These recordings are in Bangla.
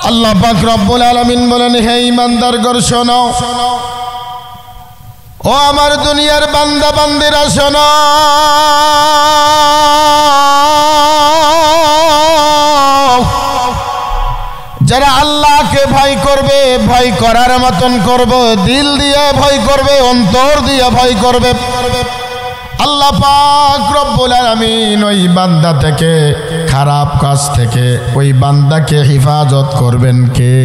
আল্লাহ পাক রব্বুল আলামিন বলেন, হে ঈমানদারগণ শোনো, ও আমার দুনিয়ার বান্দা বান্দিরা শোনো, যারা আল্লাহকে ভয় করবে, ভয় করার মতন করবে, দিল দিয়ে ভয় করবে, অন্তর দিয়ে ভয় করবে, আল্লাহ পাক রব্বুল আলামিন ওই বান্দা থেকে, খারাপ কাজ থেকে ওই বান্দাকে হেফাজত করবেন কে?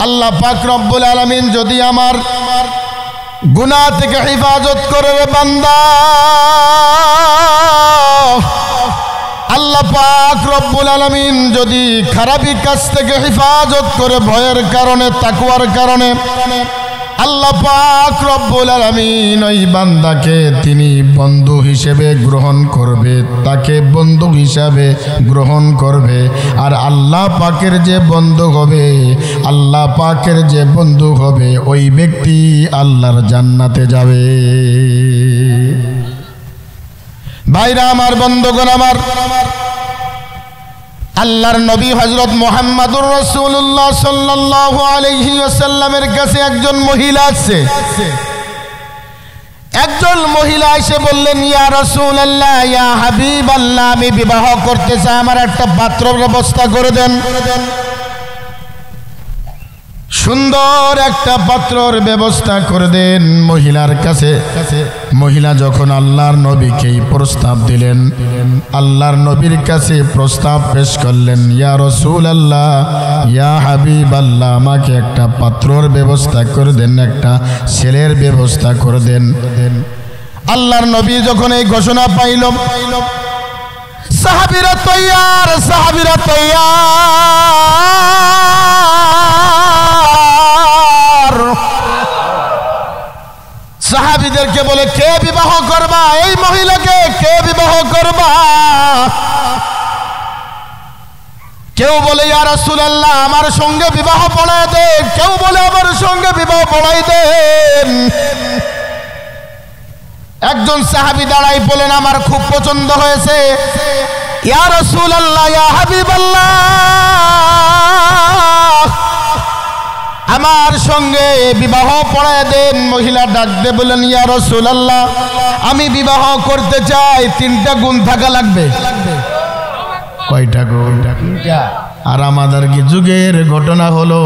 আল্লাহ পাক রব্বুল আলামিন যদি আমার গুনাহ থেকে হেফাজত করে রে বান্দা, আল্লাহ পাক রব্বুল আলামিন যদি খারাপি কাজ থেকে হেফাজত করে ভয়ের কারণে, তাকওয়ার কারণে, আল্লাহ পাক রব্বুল আলামিন ওই বান্দাকে তিনি বন্ধু হিসেবে গ্রহণ করবে, তাকে বন্ধু হিসাবে গ্রহণ করবে। আর আল্লাহ পাকের যে বন্ধু হবে, আল্লাহ পাকের যে বন্ধু হবে, ওই ব্যক্তি আল্লাহর জান্নাতে যাবে। ভাইরা আমার, বন্ধুগণ আমার, আল্লাহর নবী হযরত মুহাম্মদুর রাসূলুল্লাহ সাল্লাল্লাহু আলাইহি ওয়াসাল্লামের কাছে একজন মহিলা আছে। একজন মহিলা এসে বললেন, ইয়া রাসূলুল্লাহ, ইয়া হাবিবাল্লাহ, আমি বিবাহ করতে চাই, আমার একটা পাত্রের ব্যবস্থা করে দেন। সুন্দর একটা পাত্রের ব্যবস্থা করে দেন মহিলার কাছে। মহিলা যখন আল্লাহর নবীকে প্রস্তাব দিলেন, আল্লাহর নবীর কাছে প্রস্তাব পেশ করলেন, ইয়া রাসূলুল্লাহ, ইয়া হাবিবাল্লাহ, আমাকে একটা পাত্রের ব্যবস্থা করে দেন, একটা ছেলের ব্যবস্থা করে দেন। আল্লাহর নবী যখন এই ঘোষণা পাইল, সাহাবীরা তৈয়ার, সাহাবীরা তৈয়ার। সাহাবীদেরকে বলে, কে বিবাহ করবা? এই মহিলাকে কে বিবাহ করবা? কেউ বলে, ইয়া রাসূলুল্লাহ, আমার সঙ্গে বিবাহ পড়ায় দেন। কেউ বলে, আমার সঙ্গে বিবাহ পড়াই দেন। একজন সাহাবী দাঁড়াই বলেন, আমার খুব পছন্দ হয়েছে, ইয়া রাসূলুল্লাহ, ইয়া হাবিবাল্লাহ, আমার সঙ্গে বিবাহ পড়ায় দেন। মহিলা ডাক দিয়ে বলেন, ইয়া রাসূলুল্লাহ, আমি বিবাহ করতে চাই, 3টা গুণ থাকা লাগবে। কয়টা গুণ? আর আমাদের কি যুগের ঘটনা হলো,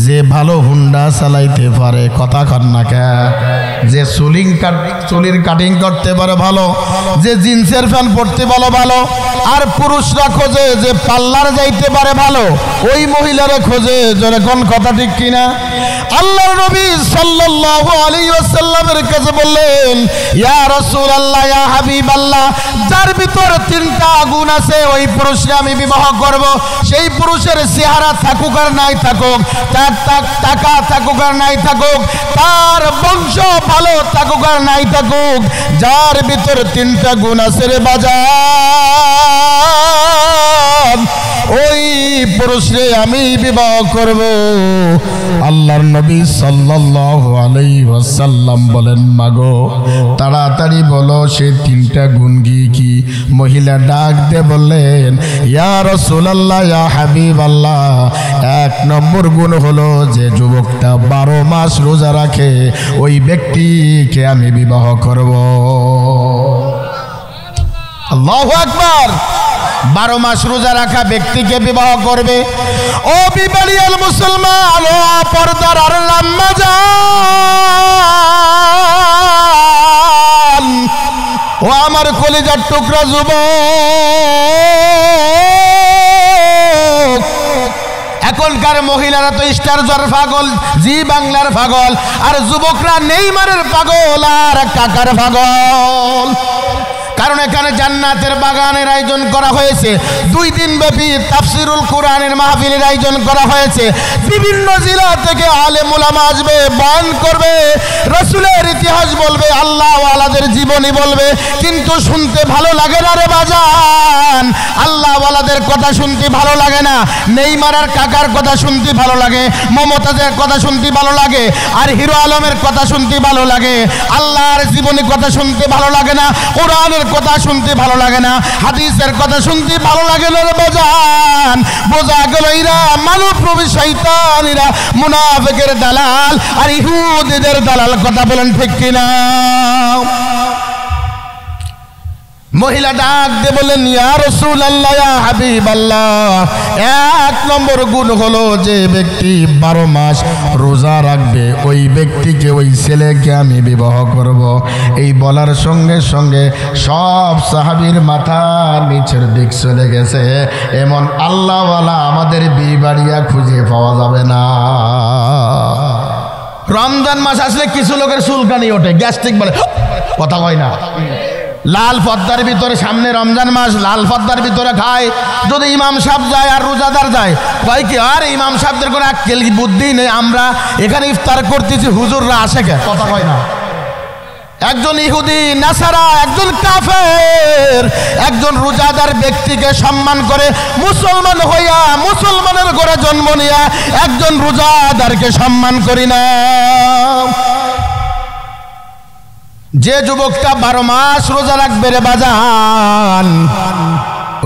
যে ভালো হুন্ডা চালাইতে পারে, কথা কর না কে, যে চুলির কাটিং করতে পারে ভালো, যে জিন্সের প্যান্ট পরতে ভালো ভালো, আর পুরুষরা খোঁজে যে পার্লার যাইতে পারে ভালো, ওই মহিলারা খোঁজে। যখন কথা ঠিক কিনা? আল্লাহর নবী সাল্লাল্লাহু আলাইহি ওয়াসাল্লামের কাছে বললেন, ইয়া রাসূলুল্লাহ, ইয়া হাবিবাল্লাহ, যার ভিতর 3টা গুণ আছে, ওই পুরুষকে আমি বিবাহ করব। সেই পুরুষের চেহারা থাকুক আর নাই থাকুক, তার টাকা থাকুক আর নাই থাকুক, তার বংশ ভালো থাকুক আর নাই থাকুক, যার ভিতর 3টা গুণ আছে রে বাজার, ওই পুরুষে আমি বিবাহ করব। আল্লাহর নবী সাল্লাল্লাহু আলাইহি ওয়াসাল্লাম বলেন, মাগো তাড়াতাড়ি বলো সেই 3টা গুণ কি? মহিলা ডাক দিয়ে বললেন, ইয়া রাসূলুল্লাহ, ইয়া হাবিবাল্লাহ, 1 নম্বর গুণ হলো যে যুবকটা 12 মাস রোজা রাখে, ওই ব্যক্তিকে আমি বিবাহ করব। আল্লাহু আকবার। 12 মাস রোজা রাখা ব্যক্তিকে বিবাহ করবে। ও বিবারিয়াল মুসলমান, ও পর্দার আর আম্মা জান, ও আমার কলিজার টুকরা যুবক, এখনকার মহিলারা তো স্টার জোর পাগল, জি বাংলার পাগল, আর যুবকরা নেইমারের পাগল আর কাকার পাগল। কারণ এখানে জান্নাতের বাগানের আয়োজন করা হয়েছে, 2 দিন ব্যাপী তাফসিরুল কোরআনের মাহফিলের আয়োজন করা হয়েছে। বিভিন্ন জেলা থেকে আলেম উলামা আসবে, বয়ান করবে, রাসূলের ইতিহাস বলবে, আল্লাহ ওয়ালাদের জীবনী বলবে। কিন্তু শুনতে ভালো লাগে না রে বাজান, আল্লাহ ওয়ালাদের কথা শুনতে ভালো লাগে না, নেইমার আর কাকার কথা শুনতে ভালো লাগে, মমতাজের কথা শুনতে ভালো লাগে, আর হিরো আলমের কথা শুনতে ভালো লাগে। আল্লাহর জীবনী কথা শুনতে ভালো লাগে না, কোরআনের কথা শুনতে ভালো লাগে না, হাদিসের কথা শুনতে ভালো লাগে না রে বাজান। বোঝা গেল এরা মানবরূপী শয়তান, এরা মুনাফিকের দালাল আর ইহুদিদের দালাল। কথা বলেন ঠিক কিনা? মহিলা ডাক দিয়ে বললেন, ইয়া রাসূলুল্লাহ, ইয়া হাবিবাল্লাহ, এক নম্বর গুণ হলো যে ব্যক্তি 12 মাস রোজা রাখবে ওই ব্যক্তিকে, ওই ছেলেকে আমি বিবাহ করব। এই বলার সঙ্গে সঙ্গে সব সাহাবীর মাথা নিচের দিক চলে গেছে। এমন আল্লাহওয়ালা আমাদের বিবাড়িয়া খুঁজে পাওয়া যাবে না। রমজান মাস আসলে কিছু লোকের চুলকানি ওঠে, গ্যাস্ট্রিক বলে, কথা কয় না। লাল পদ্মার ভিতরে, সামনে রমজান মাস, লাল পদ্মার ভিতরে খায়। যদি ইমাম সাহেব যায় আর রোজাদার যায়, কয় কি আর ইমাম সাহেবদের কোনো আক্কেল বুদ্ধি নেই, আমরা এখানে ইফতার করতেছি, হুজুররা আসে কে? কথা কয় না। একজন ইহুদি নাসারা, একজন কাফের, একজন রোজাদার ব্যক্তিকে সম্মান করে, মুসলমান হইয়া মুসলমানের ঘরে জন্ম নিয়া একজন রোজাদারকে সম্মান করি না। যে যুবকটা 12 মাস রোজা রাখবে রে বাজান,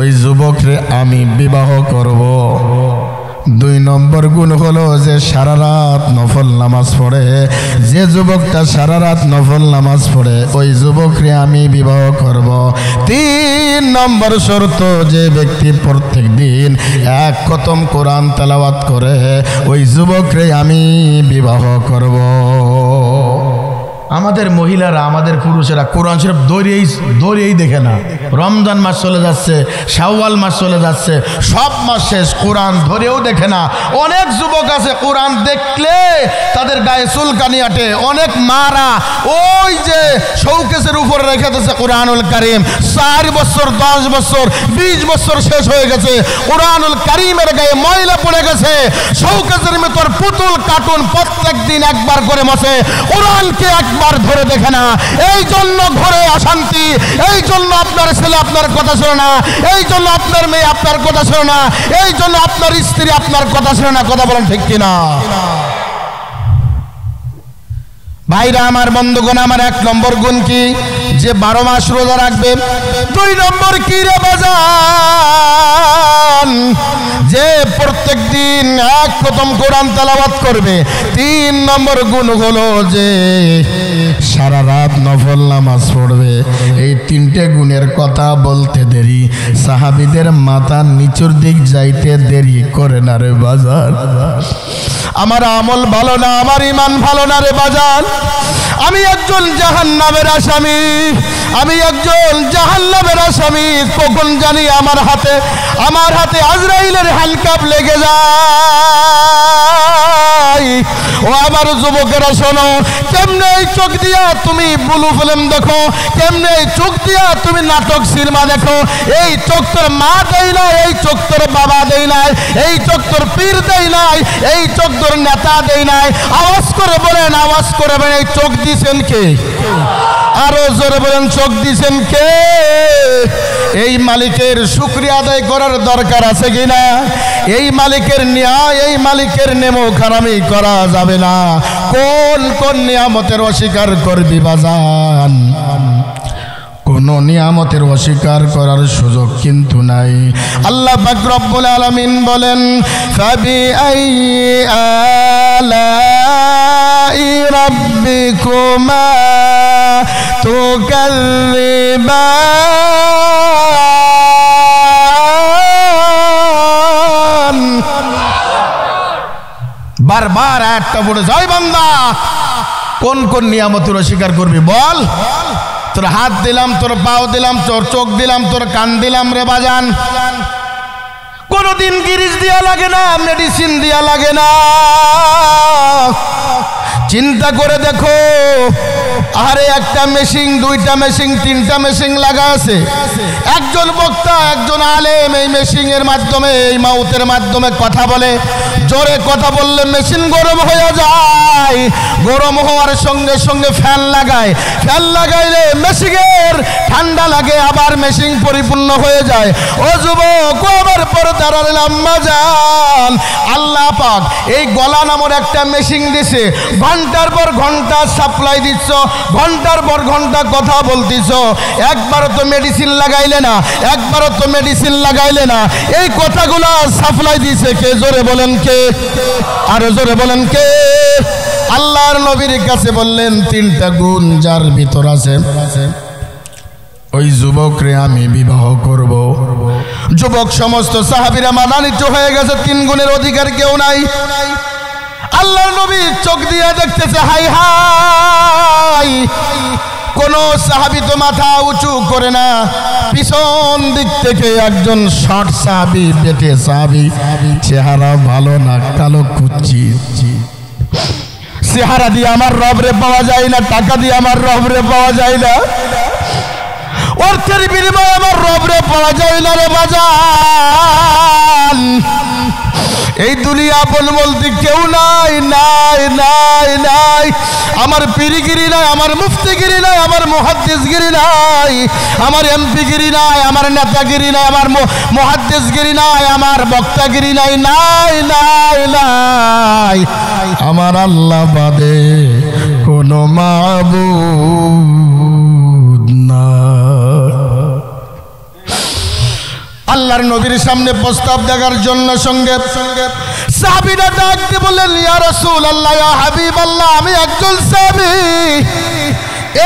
ওই যুবকরে আমি বিবাহ করব। 2 নম্বর গুণ হলো যে সারা রাত নফল নামাজ পড়ে। যে যুবকটা সারা রাত নফল নামাজ পড়ে ওই যুবকরে আমি বিবাহ করব। 3 নম্বর শর্ত, যে ব্যক্তি প্রত্যেক দিন 1 খতম কোরআন তেলাওয়াত করে ওই যুবকরে আমি বিবাহ করব। আমাদের মহিলারা, আমাদের পুরুষেরা কোরআন শরীফ দৌড়িয়েই দেখে না। রমজান মাস চলে যাচ্ছে, শাওয়াল মাস চলে যাচ্ছে, সব মাস শেষ, কোরআন ধরেও দেখে না। অনেক যুবক আছে কোরআন দেখলে তাদের গায়ে চুলকানি আটে। অনেক মারা ওই যে শৌকেসের উপরে রেখে দিয়েছে কোরআনুল কারীম, 4 বছর 10 বছর 20 বছর শেষ হয়ে গেছে, কোরআনুল কারীমের গায়ে ময়লা পড়ে গেছে। শৌকেসের ভিতর পুতুল কার্টুন প্রত্যেক দিন একবার করে মশে, কোরআনকে একবার ধরে দেখে না। এই জন্য ঘরে অশান্তি, এই জন্য আপনার ছেলে আপনার কথা শোনে না, এই জন্য আপনার মেয়ে আপনার কথা শোনে না, এই জন্য আপনার স্ত্রী আপনার কথা শোনে না। কথা বলেন ঠিক কিনা? ভাইরা আমার, বন্ধুগণ আমার, 1 নম্বর গুণ কি? যে 12 মাস রোজা রাখবে। 2 নম্বর কি রে বাজান? যে প্রত্যেক দিন 1 খতম কোরআন তেলাওয়াত করবে। 3 নম্বর গুণ হলো যে সারা রাত নফল নামাজ পড়বে। এই 3টে গুণের কথা বলতে দেরি, সাহাবীদের মাথা নিচুর দিক যাইতে দেরি করে না রে বাজার। আমার আমল ভালো না, আমার ইমান ভালো না রে বাজার। আমি একজন জাহান্নামের আসামি, আমি একজন জাহান্নামের আসামি। কখন জানি আমার হাতে আজরাইলের হ্যান্ডকাপ লেগে যায়। ও আমার যুবকেরা শোনো, কেমনে এই চোখ দিয়া তুমি ব্লু ফিল্ম দেখো, কেমনে এই চোখ দিয়া তুমি নাটক সিনেমা দেখো। এই চোখ তোর মা দেয় নাই, এই চোখ তোর বাবা দেয় নাই, এই চোখ তোর পীর দেয় নাই, এই চোখ তোর নেতা দেয় নাই। আওয়াজ করে বলেন, আওয়াজ করে বলেন, এই চোখ দিছেন কে? আরো জোরে বলেন, চোখ দিছেন কে? এই মালিকের শুকরিয়া আদায় করার দরকার আছে কিনা? এই মালিকের ন্যায়, এই মালিকের নেমক হারামি করা যাবে না। কোন কোন নিয়ামতের অস্বীকার করবি বাজান? কোন নিয়ামতের অস্বীকার করার সুযোগ কিন্তু নাই। আল্লাহ পাক রব্বুল আলামিন বলেন, ফাবিআইয়ি আলাই রাব্বিকুমা তুকাল্লিবান। বারবার একটা বলে যায়, বান্দা কোন কোন নিয়ামতের অস্বীকার করবি বল? তোর হাত দিলাম, তোর পাও দিলাম, তোর চোখ দিলাম, তোর কান দিলাম রে বাজান। কোনদিন গিরিশ দিয়া লাগে না, মেডিসিন দিয়া লাগে না। চিন্তা করে দেখো, আরে একটা মেশিন, 2টা মেশিন, 3টা মেশিন লাগা আছে। একজন বক্তা, একজন আলেম এই মেশিনের মাধ্যমে, এই মাউথের মাধ্যমে কথা বলে। জোরে কথা বললে মেশিন গরম হয়ে যায়, গরম হওয়ার সঙ্গে সঙ্গে ফ্যান লাগায়, ফ্যান লাগাইলে মেশিনের ঠান্ডা লাগে, আবার মেশিন পরিপূর্ণ হয়ে যায়। ও যুবক, ও আমার পর্দার আম্মা জান, আল্লাহ পাক এই গলা নামের একটা মেশিন দিছে, ঘন্টার পর ঘন্টা সাপ্লাই দিচ্ছ, ঘন্টার পর ঘন্টা কথা বলতিছো, একবারও তো মেডিসিন লাগাইলে না, একবারও তো মেডিসিন লাগাইলে না। এই কথাগুলো সাপ্লাই দিছে কে? জোরে বলেন কে? আরো জোরে বলেন কে? আল্লাহর নবীর কাছে বললেন তিনটা গুণ যার ভিতর আছে ওই যুবকরে আমি বিবাহ করব। যুবক সমস্ত সাহাবীরা মানান্বিত হয়ে গেছে, তিন গুণের অধিকার কেউ নাই। আল্লাহর নবী চোখ দিয়ে দেখতেছে, হাই হাই, কোন সাহাবী তো মাথা উঁচু করে না। পিছন দিক থেকে একজন শর্ট সাহাবী, বেটে সাহাবী, চেহারা ভালো না, কালো কুচি। চেহারা দিয়ে আমার রবরে পাওয়া যায় না, টাকা দিয়ে আমার রবরে পাওয়া যায় না, অর্থের বিনিময়ে আমার রবরে পাওয়া যায় না রে বাজান। এই দুনিয়া আপন বলতে কেউ নাই, নাই নাই নাই। আমার পীরগিরি নাই, আমার মুফতিগিরি নাই, আমার মুহাদ্দিসগিরি নাই, আমার এমপিগিরি নাই, আমার নেতাগিরি নাই, আমার মুহাদ্দিসগিরি নাই, আমার বক্তাগিরি নাই, নাই নাই নাই। আমার আল্লাহ বাদে কোনো মাবুদ না। আল্লাহর নবীর সামনে প্রস্তাব দেখার জন্য সঙ্গে সঙ্গে সাহাবীরা ডাক দিয়ে বললেন, ইয়া রাসূলুল্লাহ, ইয়া হাবিবাল্লাহ, আমি একজন সাহাবী।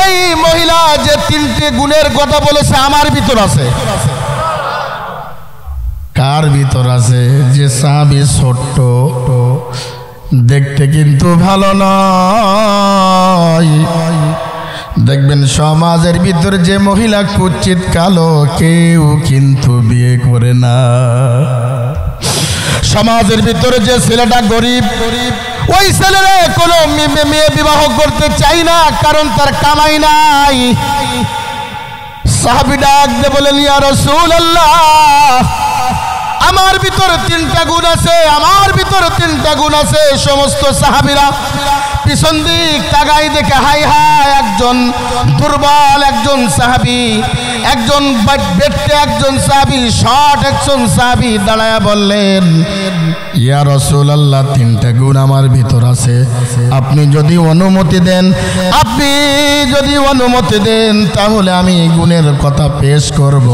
এই মহিলা যে তিনটি গুণের কথা বলেছে আমার ভিতর আছে। কার ভিতর আছে? যে সাহাবী ছোট্ট, দেখতে কিন্তু ভালো নয়। দেখবেন সমাজের ভিতর যে মহিলা কুচ্ছিত কালো, কেউ কিন্তু বিয়ে করে না। সমাজের ভিতরে যে ছেলেটা গরিব, ওই ছেলেরা কোনো মেয়ে বিবাহ করতে চাই না, কারণ তার কামাই নাই। সাহাবী ডাক দিয়ে বলেন, ইয়া রাসূলুল্লাহ, আমার ভিতরে তিনটা গুণ আছে, আমার ভিতরে তিনটা গুণ আছে। সমস্ত সাহাবীরা পিছন দিক তাকাই দেখে হাই হাই, একজন দুর্বল একজন সাহাবী, একজন ব্যক্তি, একজন সাহাবী, শর্ট একজন সাহাবী দাঁড়ায়া বললেন, ইয়া রাসূলুল্লাহ, তিনটা গুণ আমার ভিতর আছে, আপনি যদি অনুমতি দেন, আপনি যদি অনুমতি দেন তাহলে আমি গুণের কথা পেশ করব।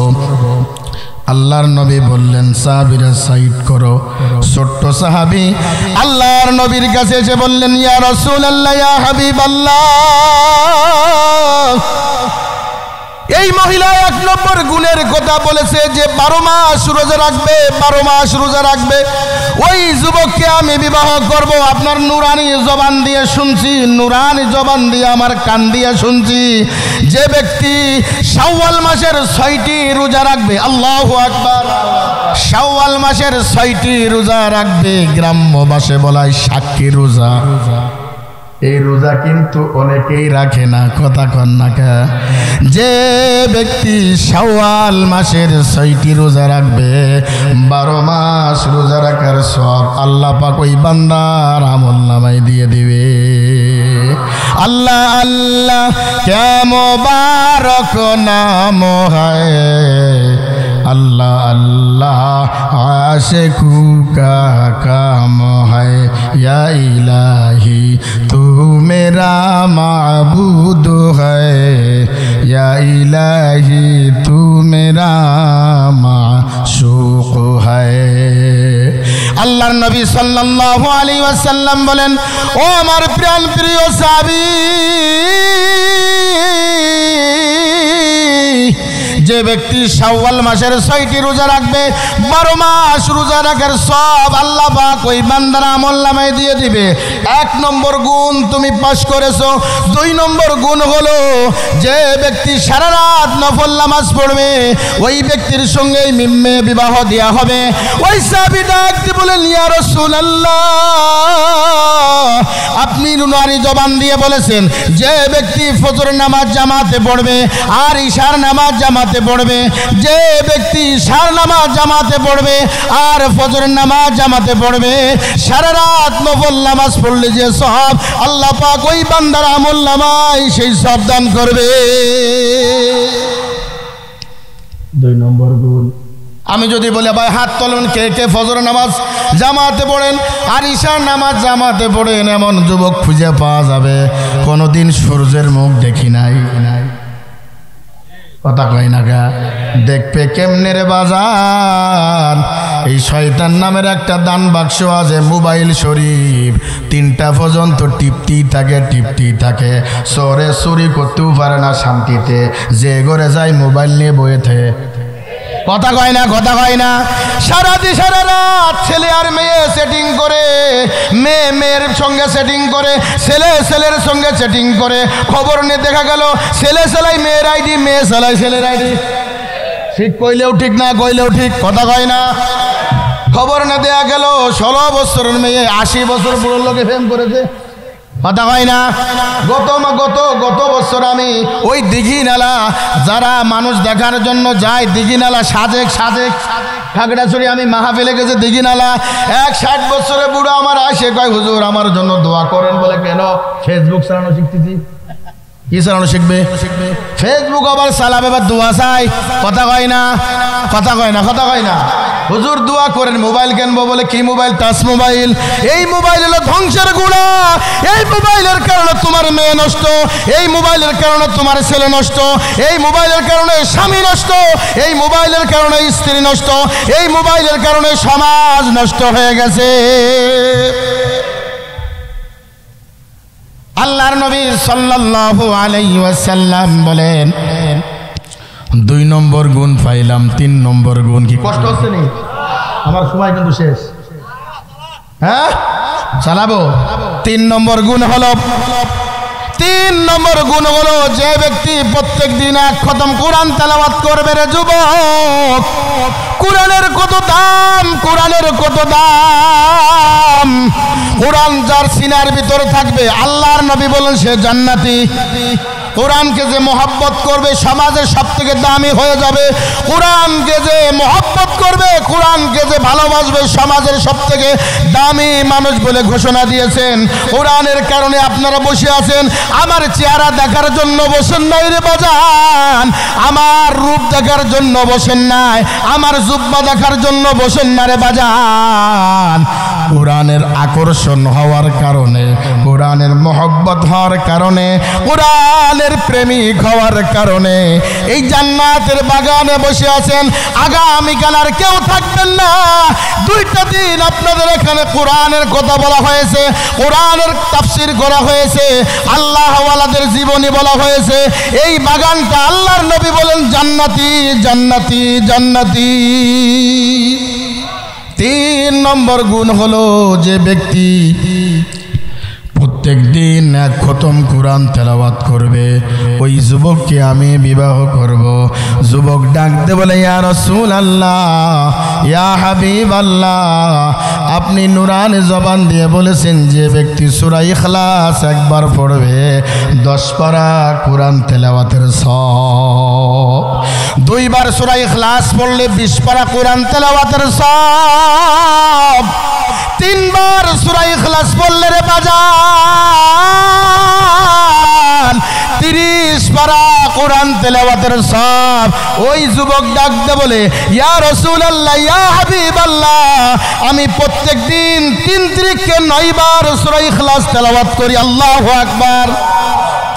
আল্লাহর নবী বললেন, সাহাবীরা সাইড করো। ছোট্ট সাহাবী আল্লাহর নবীর কাছে এসে বললেন, ইয়া রাসূলুল্লাহ, ইয়া হাবিবাল্লাহ, এই মহিলা এক নম্বর গুণের কথা বলেছে যে 12 মাস রোজা রাখবে, 12 মাস রোজা রাখবে। ওই যুবককে আমি বিবাহ করব। আপনার নুরানি জবান দিয়ে শুনছি, নুরানি জবান দিয়ে আমার কান দিয়ে শুনছি, যে ব্যক্তি শাওয়াল মাসের 6টি রোজা রাখবে, আল্লাহু আকবার, শাওয়াল মাসের 6টি রোজা রাখবে, গ্রাম্য ভাষায় বলা হয় সাক্ষী রোজা। এই রোজা কিন্তু অনেকেই রাখে না, কথা কন না কা। যে ব্যক্তি শাওয়াল মাসের 6টি রোজা রাখবে, 12 মাস রোজা রাখার সব আল্লাহ পাক ওই বান্দার আমলনামায় দিয়ে দিবে। আল্লাহ আল্লাহ কে মোবারক নাম হয়, अल्लाह अल्लाह आशिकू का काम है, या इलाही तू मेरा माबूद है, या इलाही तू मेरा माशूक है। আল্লাহর নবী সাল্লাল্লাহু আলাইহি ওয়াসাল্লাম বলেন, ও আমার প্রাণ প্রিয় সাহাবী, যে ব্যক্তি শাওয়াল মাসের 6টি রোজা রাখবে, 12 মাস রোজা রাখার সব আল্লাহ পাক ওই বান্দার আমলনামায় দিয়ে দিবে। 1 নম্বর গুণ তুমি পাস করেছো। 2 নম্বর গুণ হলো যে ব্যক্তি সারা রাত নফল নামাজ পড়বে, ওই ব্যক্তির সঙ্গে মিম্মে বিবাহ দেয়া হবে। ওই সাহাবী ডাক দিয়ে বলেন, ইয়া রাসূলুল্লাহ, আপনি নুরানি জবান দিয়ে বলেছেন যে ব্যক্তি ফজর নামাজ জামাতে পড়বে আর ইশার নামাজ জামাতে পড়বে, যে ব্যক্তি ইশার নামাজ জামাতে পড়বে আর ফজর নামাজ জামাতে পড়বে, সারা রাত নফল নামাজ পড়লে যে সওয়াব আল্লাহ পাক ওই বান্দার আমলনামায় সেই সওয়াব দান করবে। 2 নম্বর গুণ আমি যদি বলি ভাই হাত তোলেন কে কে ফজর নামাজ জামাতে পড়েন আর ঈশার নামাজ জামাতে পড়েন, এমন যুবক খুঁজে পাওয়া যাবে কোনোদিন সূর্যের মুখ দেখি নাই। কথা কয় না গা, দেখবে কেমনে রে বাজান? এই শয়তান নামের একটা দান বাক্স আছে মোবাইল শরীফ, 3টা পর্যন্ত টিপতেই থাকে। চোরে চুরি করতেও পারে না শান্তিতে, যে ঘরে যায় মোবাইল নিয়ে বইতে। কথা কয় না, কথা কয় না। সারা রাত ছেলে আর মেয়ে সেটিং করে, মেয়ে মেয়ের সঙ্গে সেটিং করে, ছেলে ছেলের সঙ্গে সেটিং করে। খবর নিয়ে দেখা গেল ছেলে চালাই মেয়ের আইডি, মেয়ে চালাই ছেলের আইডি। ঠিক কইলেও ঠিক না কইলেও ঠিক, কথা কয় না। খবর না দেয়া গেল 16 বছরের মেয়ে 80 বছর বুড়ো লোকে প্রেম করেছে। কথা হয় না। গত বছর আমি ওই দিঘি নালা, যারা মানুষ দেখার জন্য যায় দিঘি নালা, সাজেক খাগড়াছড়ি, আমি মাহফিলে গেছে দিঘি নালা। 60 বছরের বুড়ো আমার আসে কয় হুজুর আমার জন্য দোয়া করেন। বলে কেন? ফেসবুক চালানো শিখতেছি। কি চালানো শিখবে? ফেসবুক আবার চালাবে, এবার দোয়া চাই। কথা কয় না, কথা কয় না, কথা কয় না। হুজুর দোয়া করেন। মোবাইল কিনবো বলে কি মোবাইল? Touch mobile. এই মোবাইল হলো ধ্বংসের গুণা। এই মোবাইলের কারণে তোমার মেয়ে নষ্ট, এই মোবাইলের কারণে তোমার ছেলে নষ্ট, এই মোবাইলের কারণে স্বামী নষ্ট, এই মোবাইলের কারণে স্ত্রী নষ্ট, এই মোবাইলের কারণে সমাজ নষ্ট হয়ে গেছে। আল্লাহর নবী সাল্লাল্লাহু আলাইহি ওয়াসাল্লাম বলেন 2 নম্বর গুণ পাইলাম, 3 নম্বর গুণ কি? কষ্ট হচ্ছে নি? আমার সময় কিন্তু শেষ। হ্যাঁ চালাবো। 3 নম্বর গুণ হলো, 3 নম্বর গুণ হলো যে ব্যক্তি প্রত্যেক দিন 1 খতম কোরআন তেলাওয়াত করবে রে যুবক। কোরআনের কত দাম, কোরআনের কত দাম। কোরআন যার সিনার ভিতরে থাকবে, আল্লাহর নবী বলেন সে জান্নাতি। কোরআনকে যে মহব্বত করবে সমাজের সবথেকে দামি হয়ে যাবে। কোরআনকে যে মহব্বত করবে, কোরআনকে যে ভালোবাসবে সমাজের সবথেকে দামি মানুষ বলে ঘোষণা দিয়েছেন। কোরআনের কারণে আপনারা বসে আছেন। আমার চেহারা দেখার জন্য বসেন নাই রে বাজান, আমার রূপ দেখার জন্য বসেন নাই, আমার জুব্বা দেখার জন্য বসেন না রে বাজান। কোরআনের আকর্ষণ হওয়ার কারণে, কোরআনের মহব্বত হওয়ার কারণে, কোরআনের প্রেমিক হওয়ার কারণে এই জান্নাতের বাগানে বসে আছেন। আগামীকাল আর কেউ থাকবেন না। 2টা দিন আপনাদের এখানে কোরআনের কথা বলা হয়েছে, কোরআনের তাফসীর করা হয়েছে, আল্লাহ ওয়ালাদের জীবনী বলা হয়েছে। এই বাগানটা আল্লাহর নবী বলেন জান্নাতি, জান্নাতি, জান্নাতি। 3 নম্বর গুণ হলো যে ব্যক্তি প্রত্যেক দিন 1 খতম কোরআন তেলাওয়াত করবে, ওই যুবককে আমি বিবাহ করব। যুবক ডাকতে বলে ইয়া রাসূলুল্লাহ, ইয়া হাবিবাল্লাহ, আপনি নুরানি জবান দিয়ে বলেছেন যে ব্যক্তি সূরা ইখলাস একবার পড়বে 10 পারা কোরআন তেলাওয়াতের সওয়াব। 2 বার সূরা ইখলাস পড়লে 20 পারা কোরআন তেলাওয়াতের সওয়াব। 3 বার সূরা ইখলাস পড়লে রে বাজান 30 পারা কোরআন তেলাওয়াতের সওয়াব। ওই যুবক ডাকতে বলে ইয়া রাসূলুল্লাহ, ইয়া হাবিবাল্লাহ, আমি প্রত্যেকদিন 3 তারিখে 9 বার সূরা ইখলাস তেলাওয়াত করি। আল্লাহু আকবার।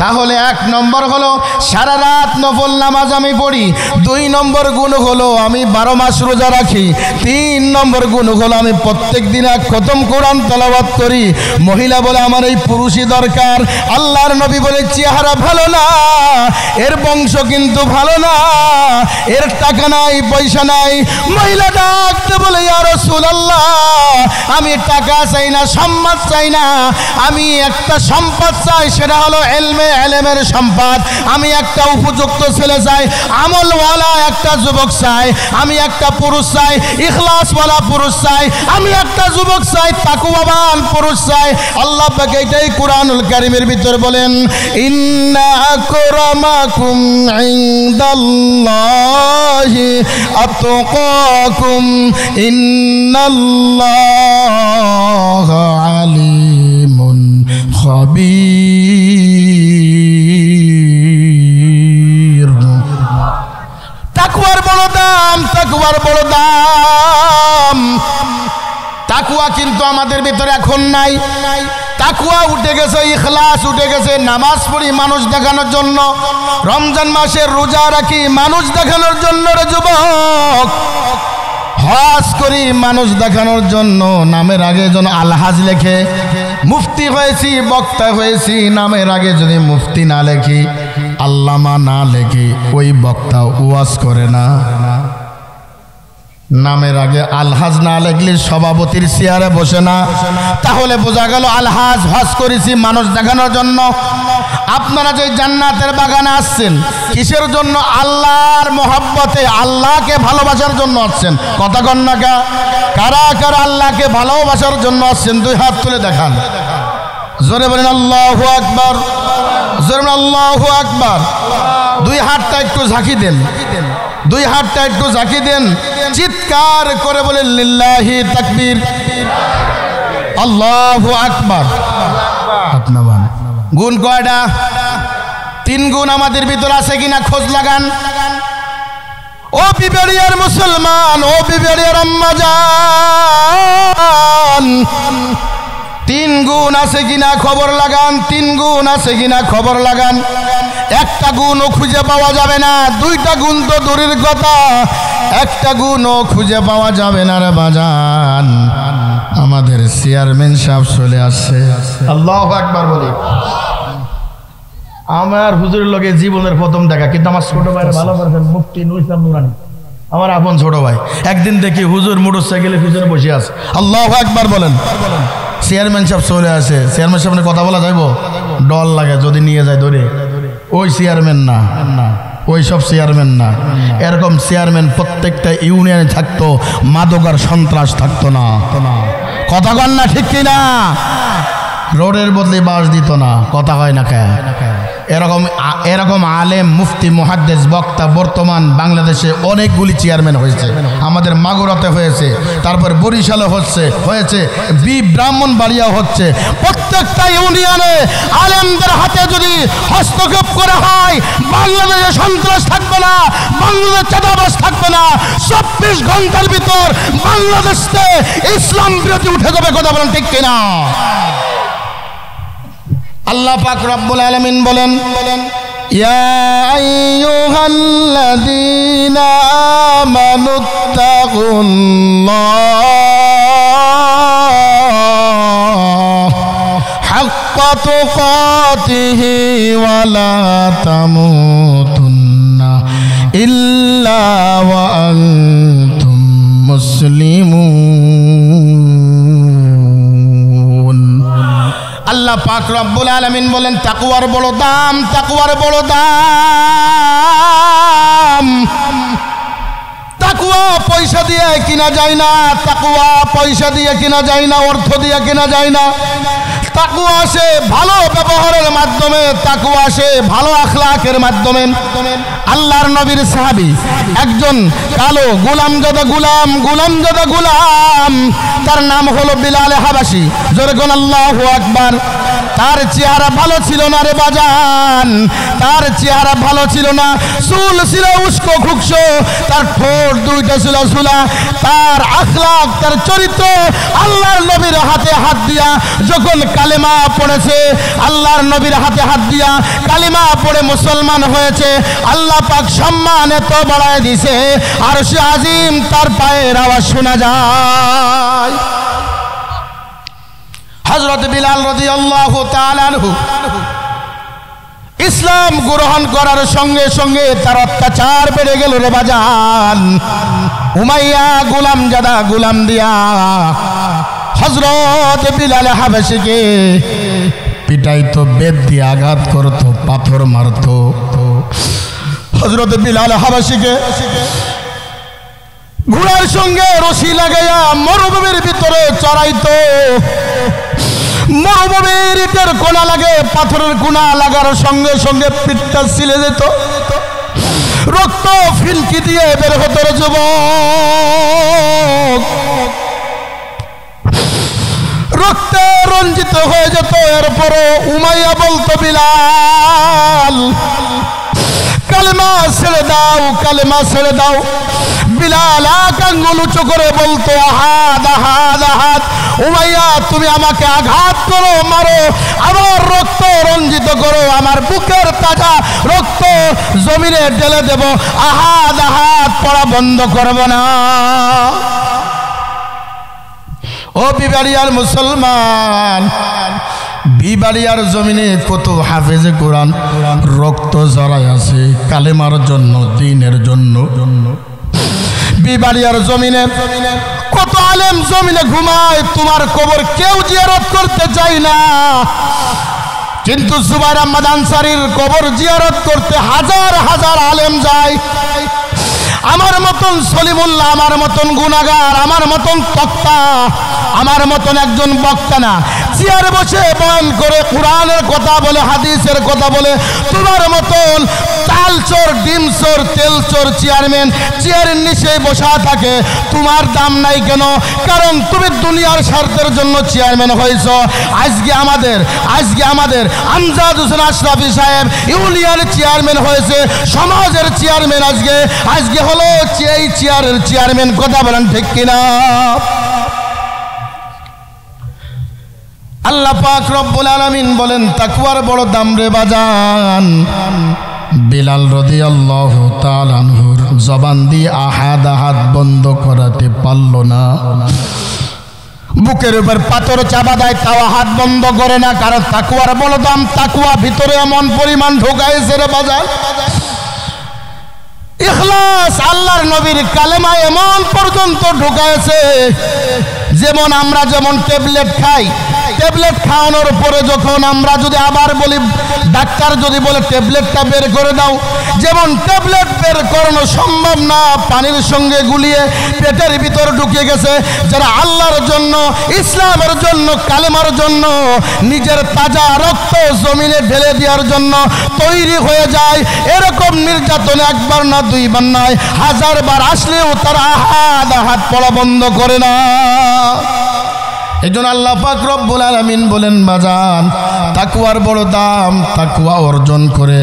তাহলে 1 নম্বর হলো সারা রাত নফল নামাজ আমি পড়ি। 2 নম্বর গুণ হলো আমি 12 মাস রোজা রাখি। 3 নম্বর গুণ হলো আমি প্রত্যেক দিন 1 খতম কোরআন তেলাওয়াত করি। মহিলা বলে আমার এই পুরুষই দরকার। আল্লাহর নবী বলে চেহারা ভালো না, এর বংশ কিন্তু ভালো না, এর টাকা নাই পয়সা নাই। মহিলা ডাকতে বলে ইয়া রাসূলুল্লাহ, আমি টাকা চাই না, সম্পদ চাই না, আমি একটা সম্পদ চাই, সেটা হলো এলেমের সম্পদ। আমি একটা উপযুক্ত ছেলে চাই, আমলওয়ালা একটা যুবক চাই, আমি একটা পুরুষ চাই, ইখলাসওয়ালা পুরুষ চাই, আমি একটা যুবক চাই, তাকওয়াবান পুরুষ চাই। আল্লাহ পাক এটাই কুরআনুল কারীমের ভিতর বলেন, ইন্না আকরামাকুম ইনদাল্লাহি আতকাকুম ইন্নাল্লাহা আলিমুন খাবীর। তাকওয়ার বড় দাম, দাম, তাকওয়ার বড় দাম। তাকওয়া কিন্তু আমাদের ভিতরে এখন নাই। তাকওয়া উঠে গেছে, ইখলাস উঠে গেছে। নামাজ পড়ি মানুষ দেখানোর জন্য, রমজান মাসে রোজা রাখি মানুষ দেখানোর জন্য রে যুবক, হজ করি মানুষ দেখানোর জন্য। নামের আগে যেন আলহাজ লেখে, মুফতি হয়েছি বক্তা হয়েছি, নামের আগে যদি মুফতি না লেখি, আল্লামা না লেখি, ওই বক্তা ওয়াজ করে না। নামের আগে আলহাজ না লেখলে সভাপতির চেয়ারে বসে না। তাহলে বোঝা গেল আলহাজ হজ করেছি মানুষ দেখানোর জন্য। আপনারা যে জান্নাতের বাগানে আসছেন কিসের জন্য? আল্লাহর মহব্বতে, আল্লাহকে ভালোবাসার জন্য আসছেন। কথা কন না কা? কারা কারা আল্লাহকে ভালোবাসার জন্য আসছেন? দুই হাত তুলে দেখান, জোরে বলেন আল্লাহু আকবার, জোরে বলেন আল্লাহু আকবার। দুই হাতটা একটু ঝাঁকি দেন, দুই হাতটা একটু ঝাঁকি দেন, চিৎকার করে বলেন লিল্লাহি তাকবীর, আল্লাহু আকবার। গুণ কয়টা? 3 গুণ আমাদের ভিতর আছে কিনা খোঁজ লাগান। ও বিবেড়িয়ার মুসলমান, ও বিবেড়িয়ার আম্মা জান, 3 গুণ আছে কিনা খবর লাগান, 3 গুণ আছে কিনা খবর লাগান। একটা গুণও খুঁজে পাওয়া যাবে না, 2টা গুণ তো দূরের কথা, একটা গুণও খুঁজে পাওয়া যাবে না রে বাজান। আমাদের চেয়ারম্যান সাহেব চলে আসছে, আল্লাহু আকবার বলি। আমার হুজুরের লগে জীবনের প্রথম দেখা, কিন্তু আমার ছোট ভাইয়ের ভালো পারছেন মুফতি নুর ইসলাম নুরানি, আমার আপন ছোট ভাই। একদিন দেখি হুজুর মোটরসাইকেলে পিছনে বসে আছে, আল্লাহু আকবার বলেন। চেয়ারম্যান সাহেব চলে আসে, চেয়ারম্যান সাহেবের কথা বলা যাইব? ডর লাগে যদি নিয়ে যায় ধরে। ওই চেয়ারম্যান না, ওই সব চেয়ারম্যান না। এরকম চেয়ারম্যান প্রত্যেকটা ইউনিয়নে থাকতো, মাদকার সন্ত্রাস থাকতো না। কথা কন না ঠিক কিনা? রোডের বদলে বাস দিত না। কথা হয় না কে? এরকম আলেম, মুফতি, মুহাদ্দিস, বক্তা বর্তমান বাংলাদেশে অনেকগুলি চেয়ারম্যান হয়েছে। আমাদের মাগুরাতে হয়েছে, তারপর বরিশালে হয়েছে, ব্রাহ্মণবাড়িয়া হচ্ছে। প্রত্যেকটা ইউনিয়নে আলেমদের হাতে যদি হস্তক্ষেপ করা হয়, বাংলাদেশে সন্ত্রাস থাকবে না, বাংলাদেশ চাঁদাবাজ থাকবে না। 24 ঘন্টার ভিতর বাংলাদেশে ইসলাম বিরোধী উঠে যাবে। কথা বলেন ঠিক কিনা? আল্লাহ পাক রব্বুল আলামিন বলেন, ইয়া আইয়ুহাল্লাযীনা আমানুত্তাকুল্লাহ হাক্কা তুকাতিহি ওয়া লা তামুতুন্না ইল্লা ওয়া আনতুম মুসলিমুন। আল্লাহ পাক রব্বুল আলামিন বলেন, তাকওয়ার বড় দাম, তাকওয়ার বড় দাম। তাকওয়া পয়সা দিয়ে কিনা যায় না, তাকওয়া পয়সা দিয়ে কিনা যায় না, অর্থ দিয়ে কিনা যায় না। তাকওয়া আসে ভালো ব্যবহারের মাধ্যমে, তাকওয়া আসে ভালো আখলাকের মাধ্যমে। আল্লাহর নবীর সাহাবী একজন কালো গোলামজাদা গোলাম, তার নাম হলো বিলাল হাবাসি। জোরে কোন আল্লাহু আকবার। তার চেহারা ভালো ছিল না রে বাজান, তার চেহারা ভালো ছিল না। চুল ছিল উস্কো খুকসো, তার ঠোঁট 2টা ছিল ঝুলা। তার আখলাক, তার চরিত্র আল্লাহর নবীর হাতে হাত দিয়া যখন কালেমা পড়েছে, আল্লাহর নবীর হাতে হাত দিয়া কালেমা পড়ে মুসলমান হয়েছে, আল্লাহ পাক সম্মান এত বাড়ায় দিছে, আরশে আজিম তার পায়ের আওয়াজ শোনা যায়। হযরত বিলাল রাদিয়াল্লাহু তাআলা আনহু ইসলাম গ্রহণ করার সঙ্গে সঙ্গে তার অত্যাচার বেড়ে গেল রে বাজান। উমাইয়া গোলাম দিয়া হযরত বিলাল হাবশীকে পিটাইতো, বেত দিয়ে আঘাত করতো, পাথর মারতো। হযরত বিলাল হাবশীকে ঘোড়ার সঙ্গে রশি লাগাইয়া মরুভূমির ভিতরে চড়াইতো। মরুভূমির ইটের কোনা লাগে, পাথরের কোনা লাগার সঙ্গে সঙ্গে পিঠটা ছিলে যেত, রক্ত ফিলকি দিয়ে বের হতো যুবক, রক্তে রঞ্জিত হয়ে যেত। এরপরও উমাইয়া বলতো, বিলাল কালেমা ছেড়ে দাও, কালেমা ছেড়ে দাও। বিলাল এক আঙ্গুল উঁচু করে বলতো আহাদ আহাদ আহাদ। উমাইয়া তুমি আমাকে আঘাত করো, মারো, আমার রক্ত রঞ্জিত করো, আমার বুকের তাজা রক্ত জমিনে ঢেলে দেব, আহাদ আহাদ পড়া বন্ধ করব না। ও বিবাড়িয়ার মুসলমান, বিবাড়িয়ার জমিনে কত হাফেজে কোরআন রক্ত ঝরায় আছে কালেমার জন্য, দ্বীনের জন্য। বিবাড়িয়ার জমিনে কত আলেম জমিনে ঘুমায়, তোমার কবর কেউ জিয়ারত করতে চায় না, কিন্তু জুবাইর আহমদ আনসারীর কবর জিয়ারত করতে হাজার হাজার আলেম যায়। আমার মতন সলিমুল্লাহ, আমার মতন গুনাহগার, আমার মতন তক্তা, আমার মতন একজন বক্তা না, চেয়ারে বসে বয়ান করে কোরআনের কথা বলে, হাদিসের কথা বলে, তোমার মতন চালচোর, ডিমচোর, তেলচোর চেয়ারম্যান চেয়ারের নিচে বসা থাকে, তোমার দাম নাই কেন? কারণ তুমি দুনিয়ার স্বার্থের জন্য চেয়ারম্যান হয়েছ। আজকে আমাদের আমজাদ হোসেন আশরাফি সাহেব ইউনিয়ন চেয়ারম্যান হয়েছে, সমাজের চেয়ারম্যান আজকে হলো এই চেয়ারের চেয়ারম্যান। কথা বলেন ঠিক কিনা? আল্লাহ পাক রব্বুল আলামিন বলেন তাকওয়ার বড় দাম রে বাজান। বিলাল রাদিয়াল্লাহু তাআলা আনহুর জবান দিয়ে আহাদ আহাদ বন্ধ করাতে পারল না, বুকের উপর পাথর চাপা দেয় তাও হাত বন্ধ করে না, কারণ তাকওয়ার বড় দাম। তাকওয়া ভিতরে এমন পরিমাণ ঢোকাইছে রে বাজান, ইখলাস আল্লাহর নবীর কালেমা এমন পর্যন্ত ঢুকাইছে, যেমন আমরা যেমন ট্যাবলেট খাই, ট্যাবলেট খাওয়ানোর পরে যখন আমরা যদি আবার বলি, ডাক্তার যদি বলে ট্যাবলেটটা বের করে দাও, যেমন ট্যাবলেট বের করানো সম্ভব না, পানির সঙ্গে গুলিয়ে পেটের ভিতর ঢুকে গেছে, যারা আল্লাহর জন্য, ইসলামের জন্য, কালেমার জন্য নিজের তাজা রক্ত জমিনে ঢেলে দেওয়ার জন্য তৈরি হয়ে যায়, এরকম নির্যাতন একবার না দুইবার নয়, হাজারবার আসলেও তারা আহাদ আহাদ পড়া বন্ধ করে না। এইজন্য আল্লাহ পাক রব্বুল আলামিন বলেন বাজান, তাকওয়ার বড় দাম, তাকওয়া অর্জন করে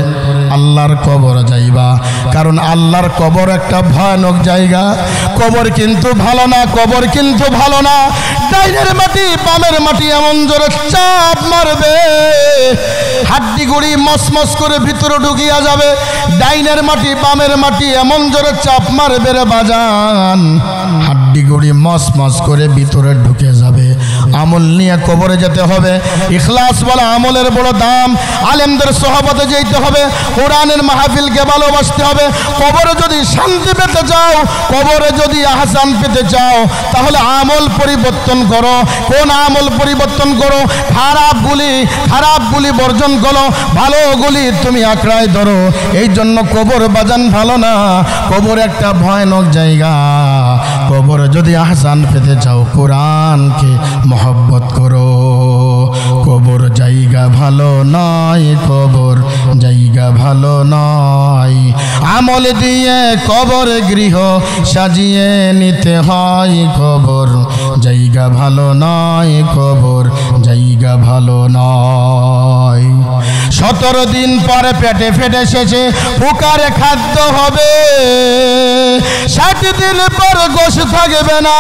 আল্লাহর কবর যাইবা, কারণ আল্লাহর কবর একটা ভয়ানক জায়গা। কবর কিন্তু ভালো না, কবর কিন্তু ভালো না। ডাইনের মাটি বামের মাটি এমন জোরে চাপ মারবে, হাড্ডি গুড়ি মসমস করে ভিতরে ঢুকিয়া যাবে। ডাইনের মাটি বামের মাটি এমন জোরে চাপ মারবে রে বাজান, হাড্ডি গুড়ি মসমস করে ভিতরে ঢুকে যাবে। আমল নিয়ে কবরে যেতে হবে। ইখলাস বলা আমলের বড় দাম। আলেমদের সোহবতে যেতে হবে, কোরআনের মাহফিলকে ভালোবাসতে হবে। কবরে যদি শান্তি পেতে চাও, কবরে যদি আহসান পেতে চাও, তাহলে আমল পরিবর্তন করো। কোন আমল পরিবর্তন করো? খারাপ গুলি বর্জন করো, ভালো গুলি তুমি আঁকড়ায় ধরো। এই জন্য কবর বাজান ভালো না, কবর একটা ভয়ানক জায়গা। কবরে যদি আহসান পেতে চাও, কোরআনকে মহব্বত করো। কবর জায়গা ভালো নয়, কবর জায়গা ভালো নয়। আমল দিয়ে কবর গৃহ সাজিয়ে নিতে হয়। কবর জায়গা ভালো নয়, কবর জায়গা ভালো নয়। 17 দিন পরে পেটে ফেটে শেষে পোকারে খাদ্য হবে। 60 দিন পর গোশ থাকবে না,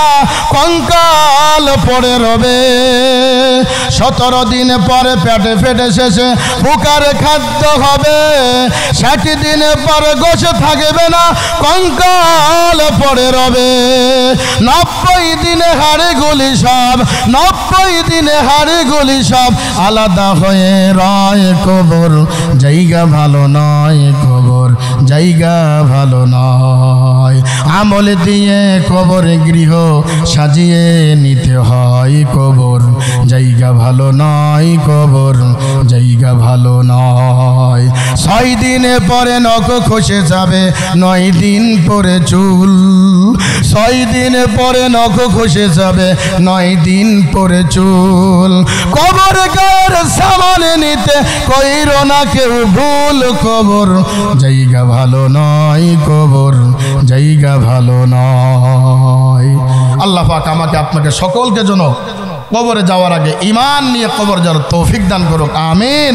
কঙ্কাল পড়ে রবে। 17 দিন পরে পেটে ফেটে শেষে পোকারে খাদ্য হবে। 60 দিন পর গোশ থাকবে না, কঙ্কাল পড়ে রবে। 90 দিনে হাড়ে গুলি সব, 90 দিনে হাড়ে গুলি সব আলাদা হয়ে রয়। কবর জায়গা ভালো নয়, কবর জায়গা ভালো নয়। আমল দিয়ে কবর গৃহ সাজিয়ে নিতে হয়। কবর জায়গা ভালো নয়, কবর জায়গা ভালো নয়। 6 দিন পরে নখ খসে যাবে, 9 দিন পরে চুল। 6 দিন পরে নখ খসে যাবে, 9 দিন পরে চুল। কবর গায়ের সামান নিতে কইরো না কেউ ভুল। কবর জায়গা ভালো নয়, কবর জায়গা ভালো নয়। আল্লাহ পাক আমাকে আপনাকে সকলকে যেন কবরে যাওয়ার আগে ঈমান নিয়ে কবর যাওয়ার তৌফিক দান করুক। আমিন।